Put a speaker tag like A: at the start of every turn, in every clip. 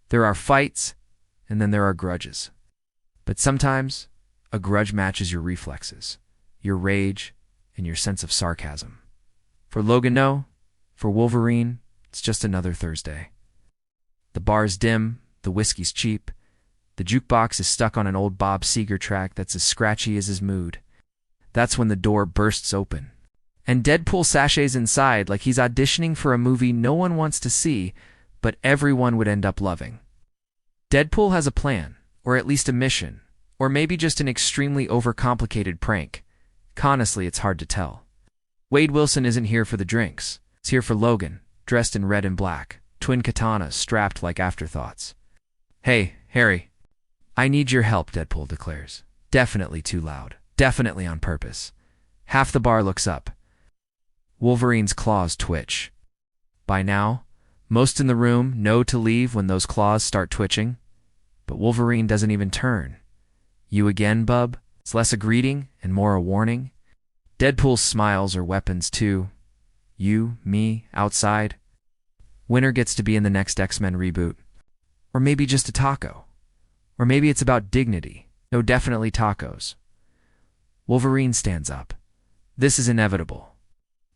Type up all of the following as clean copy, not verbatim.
A: There are fights, and then there are grudges. But sometimes, a grudge matches your reflexes, your rage, and your sense of sarcasm. For Logan, no. For Wolverine, it's just another Thursday. The bar's dim, the whiskey's cheap, the jukebox is stuck on an old Bob Seger track that's as scratchy as his mood. That's when the door bursts open, and Deadpool sashays inside like he's auditioning for a movie no one wants to see, but everyone would end up loving. Deadpool has a plan, or at least a mission, or maybe just an extremely overcomplicated prank. Honestly, it's hard to tell. Wade Wilson isn't here for the drinks. He's here for Logan, dressed in red and black, twin katanas strapped like afterthoughts. "Hey, Harry. I need your help," Deadpool declares. Definitely too loud. Definitely on purpose. Half the bar looks up. Wolverine's claws twitch. By now, most in the room know to leave when those claws start twitching. But Wolverine doesn't even turn. "You again, bub?" It's less a greeting and more a warning. Deadpool's smiles are weapons too. You, me, outside. Winner gets to be in the next X-Men reboot. Or maybe just a taco. Or maybe it's about dignity. No, definitely tacos. Wolverine stands up. This is inevitable.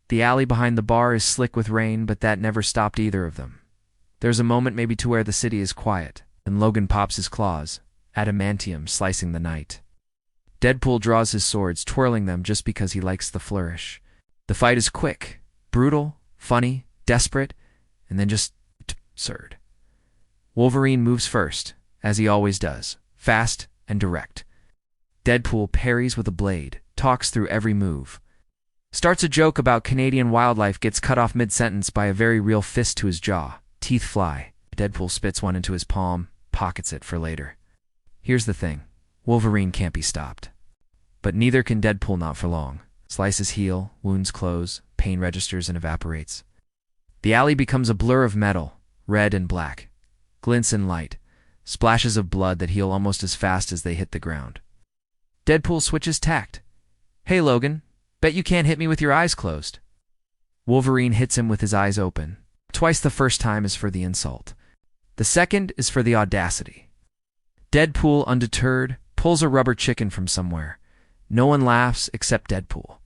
A: The alley behind the bar is slick with rain, but that never stopped either of them. There's a moment maybe to where the city is quiet, and Logan pops his claws, adamantium slicing the night. Deadpool draws his swords, twirling them just because he likes the flourish. The fight is quick, brutal, funny, desperate, and then just absurd. Wolverine moves first, as he always does, fast and direct. Deadpool parries with a blade, talks through every move. Starts a joke about Canadian wildlife, gets cut off mid-sentence by a very real fist to his jaw. Teeth fly. Deadpool spits one into his palm, pockets it for later. Here's the thing. Wolverine can't be stopped. But neither can Deadpool, not for long. Slices heal, wounds close, pain registers and evaporates. The alley becomes a blur of metal, red and black. Glints in light. Splashes of blood that heal almost as fast as they hit the ground. Deadpool switches tact. "Hey, Logan, bet you can't hit me with your eyes closed." Wolverine hits him with his eyes open. Twice the first time is for the insult. The second is for the audacity. Deadpool, undeterred, pulls a rubber chicken from somewhere. No one laughs except Deadpool.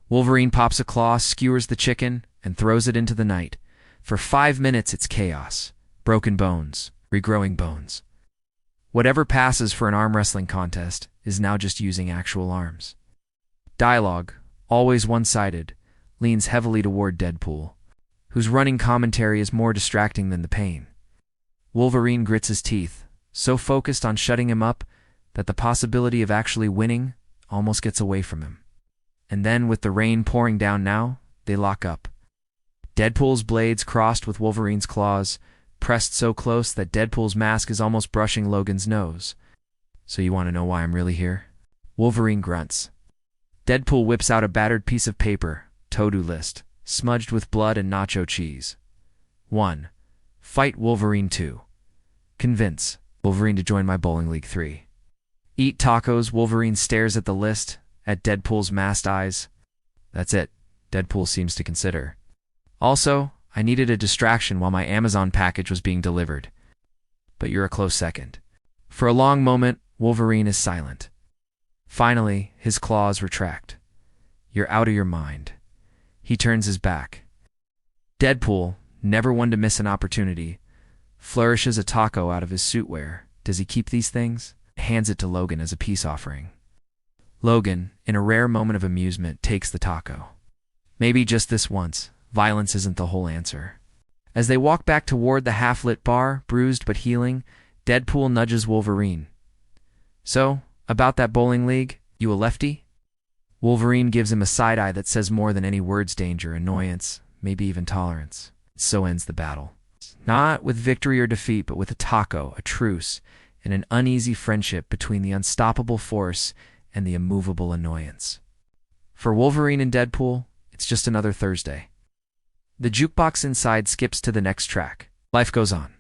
A: Wolverine pops a claw, skewers the chicken, and throws it into the night. For 5 minutes it's chaos. Broken bones, regrowing bones. Whatever passes for an arm wrestling contest is now just using actual arms. Dialogue, always one-sided, leans heavily toward Deadpool, whose running commentary is more distracting than the pain. Wolverine grits his teeth, so focused on shutting him up that the possibility of actually winning almost gets away from him. And then, with the rain pouring down now, they lock up. Deadpool's blades crossed with Wolverine's claws, pressed so close that Deadpool's mask is almost brushing Logan's nose. "So you want to know why I'm really here?" Wolverine grunts. Deadpool whips out a battered piece of paper, to-do list, smudged with blood and nacho cheese. 1. Fight Wolverine 2. Convince Wolverine to join my bowling league 3. Eat tacos. Wolverine stares at the list, at Deadpool's masked eyes. That's it, Deadpool seems to consider. Also, I needed a distraction while my Amazon package was being delivered. But you're a close second. For a long moment, Wolverine is silent. Finally, his claws retract. "You're out of your mind." He turns his back. Deadpool, never one to miss an opportunity, flourishes a taco out of his suitwear. Does he keep these things? Hands it to Logan as a peace offering. Logan, in a rare moment of amusement, takes the taco. Maybe just this once, violence isn't the whole answer. As they walk back toward the half-lit bar, bruised but healing, Deadpool nudges Wolverine. "So, about that bowling league, you a lefty?" Wolverine gives him a side-eye that says more than any words: danger, annoyance, maybe even tolerance. So ends the battle. Not with victory or defeat, but with a taco, a truce, and an uneasy friendship between the unstoppable force and the immovable annoyance. For Wolverine and Deadpool, it's just another Thursday. The jukebox inside skips to the next track. Life goes on.